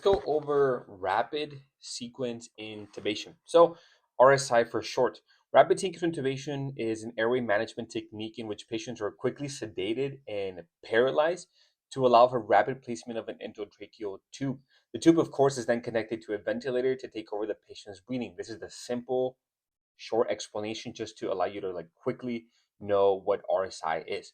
Go over rapid sequence intubation. So, RSI for short. Rapid sequence intubation is an airway management technique in which patients are quickly sedated and paralyzed to allow for rapid placement of an endotracheal tube. The tube, of course, is then connected to a ventilator to take over the patient's breathing. This is the simple, short explanation just to allow you to quickly know what RSI is.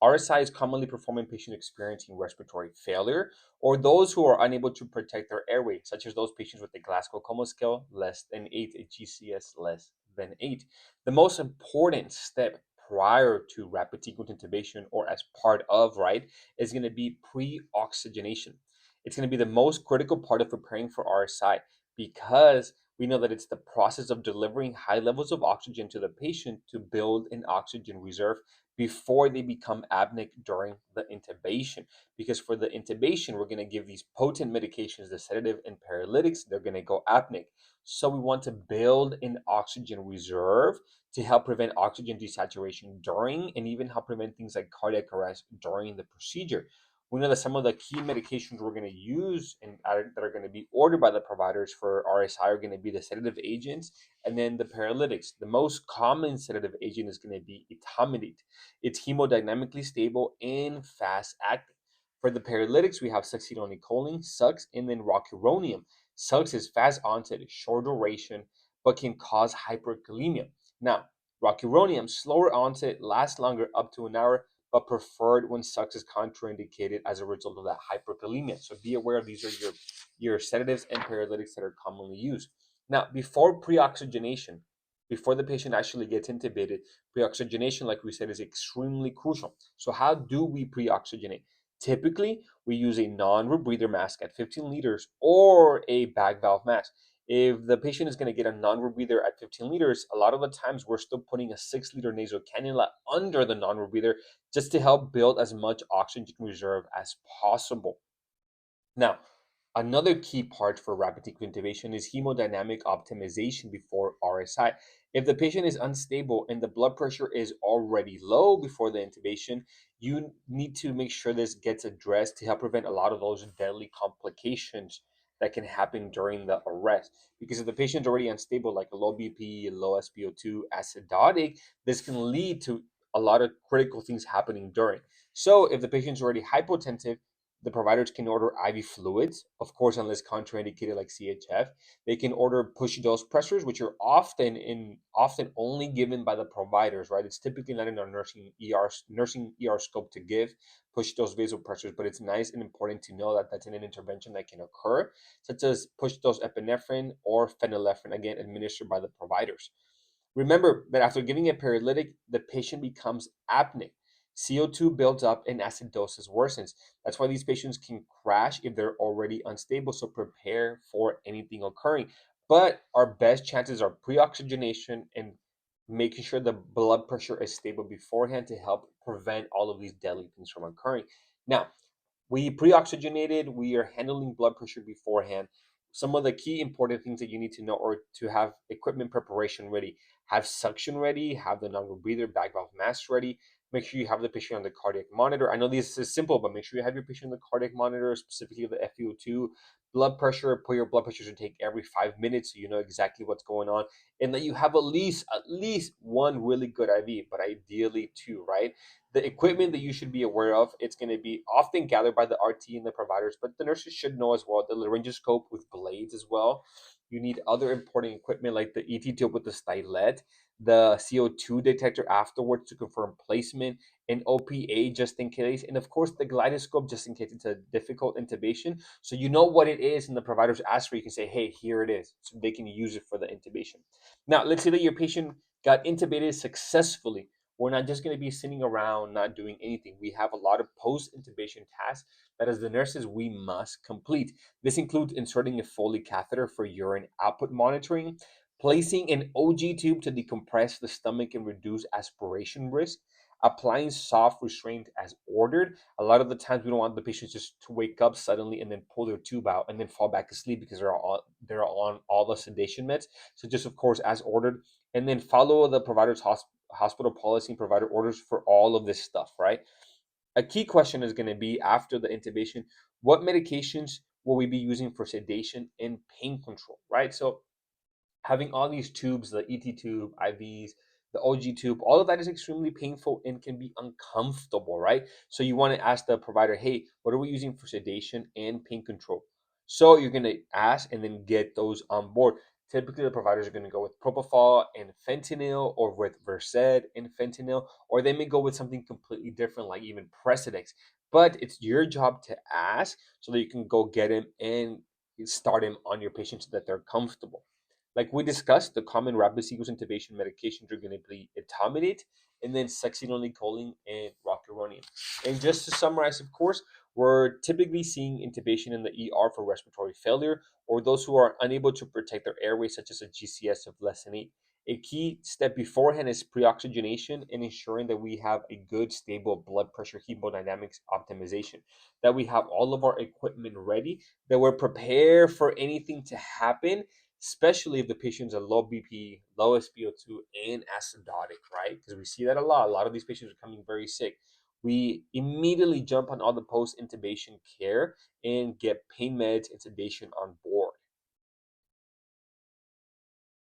RSI is commonly performed in patients experiencing respiratory failure or those who are unable to protect their airway, such as those patients with a Glasgow Coma scale less than 8, a GCS less than 8. The most important step prior to rapid sequence intubation or as part of, right, is going to be pre-oxygenation. It's going to be the most critical part of preparing for RSI because we know that it's the process of delivering high levels of oxygen to the patient to build an oxygen reserve before they become apneic during the intubation. Because for the intubation, we're going to give these potent medications, the sedative and paralytics, they're going to go apneic. So we want to build an oxygen reserve to help prevent oxygen desaturation during and even help prevent things like cardiac arrest during the procedure. We know that some of the key medications we're going to use and that are going to be ordered by the providers for RSI are going to be the sedative agents and then the paralytics. The most common sedative agent is going to be etomidate. It's hemodynamically stable and fast acting. For the paralytics, we have succinylcholine, SUX, and then rocuronium. SUX is fast onset, short duration, but can cause hyperkalemia. Now, rocuronium, slower onset, lasts longer, up to an hour, but preferred when SUX is contraindicated as a result of that hyperkalemia. So be aware these are your sedatives and paralytics that are commonly used. Now, before pre-oxygenation, before the patient actually gets intubated, pre-oxygenation, like we said, is extremely crucial. So how do we pre-oxygenate? Typically, we use a non-rebreather mask at 15 liters or a bag valve mask. If the patient is going to get a non-rebreather at 15 liters, a lot of the times we're still putting a 6-liter nasal cannula under the non-rebreather just to help build as much oxygen reserve as possible. Now, another key part for rapid intubation is hemodynamic optimization before RSI. If the patient is unstable and the blood pressure is already low before the intubation, you need to make sure this gets addressed to help prevent a lot of those deadly complications that can happen during the arrest. Because if the patient's already unstable, like a low BP, low SpO2, acidotic, this can lead to a lot of critical things happening during. So if the patient's already hypotensive, the providers can order IV fluids, of course, unless contraindicated like CHF. They can order push dose pressors, which are often only given by the providers, right? It's typically not in our nursing ER scope to give push dose vasopressors, but it's nice and important to know that that's an intervention that can occur, such as push dose epinephrine or phenylephrine, again administered by the providers. Remember that after giving a paralytic, the patient becomes apneic. CO2 builds up and acidosis worsens. That's why these patients can crash if they're already unstable. So prepare for anything occurring. But our best chances are pre-oxygenation and making sure the blood pressure is stable beforehand to help prevent all of these deadly things from occurring. Now, we pre-oxygenated, we are handling blood pressure beforehand. Some of the key important things that you need to know or to have equipment preparation ready. Have suction ready, have the non-rebreather bag valve mask ready. Make sure you have the patient on the cardiac monitor. I know this is simple, but make sure you have your patient on the cardiac monitor, specifically the FiO2. Blood pressure, put your blood pressure to take every 5 minutes so you know exactly what's going on. And that you have at least one really good IV, but ideally two, right? The equipment that you should be aware of, it's going to be often gathered by the RT and the providers, but the nurses should know as well. The laryngoscope with blades as well. You need other important equipment like the ET tube with the stylet, the CO2 detector afterwards to confirm placement, and OPA just in case, and of course the gyroscope just in case it's a difficult intubation. So you know what it is, and the providers ask for, you can say, hey, here it is, so they can use it for the intubation. Now, let's say that your patient got intubated successfully. We're not just going to be sitting around not doing anything. We have a lot of post-intubation tasks that as the nurses we must complete. This includes inserting a Foley catheter for urine output monitoring, placing an OG tube to decompress the stomach and reduce aspiration risk, applying soft restraint as ordered. A lot of the times we don't want the patients just to wake up suddenly and then pull their tube out and then fall back asleep because they're on all the sedation meds. So just of course as ordered, and then follow the provider's hospital policy and provider orders for all of this stuff, right? A key question is going to be after the intubation, what medications what we be using for sedation and pain control, right? So having all these tubes, the ET tube, IVs, the OG tube, all of that is extremely painful and can be uncomfortable, right? So you want to ask the provider, hey, what are we using for sedation and pain control? So you're going to ask and then get those on board. Typically, the providers are going to go with propofol and fentanyl, or with Versed and fentanyl, or they may go with something completely different, like even Precedex. But it's your job to ask so that you can go get him and start him on your patient so that they're comfortable. Like we discussed, the common rapid sequence intubation medications are going to be etomidate, and then succinylcholine and rocuronium. And just to summarize, of course, we're typically seeing intubation in the ER for respiratory failure or those who are unable to protect their airways, such as a GCS of less than 8. A key step beforehand is preoxygenation and ensuring that we have a good, stable blood pressure hemodynamics optimization, that we have all of our equipment ready, that we're prepared for anything to happen, especially if the patient's a low BP, low SpO2, and acidotic, right? Because we see that a lot. A lot of these patients are coming very sick. We immediately jump on all the post intubation care and get pain meds and sedation on board.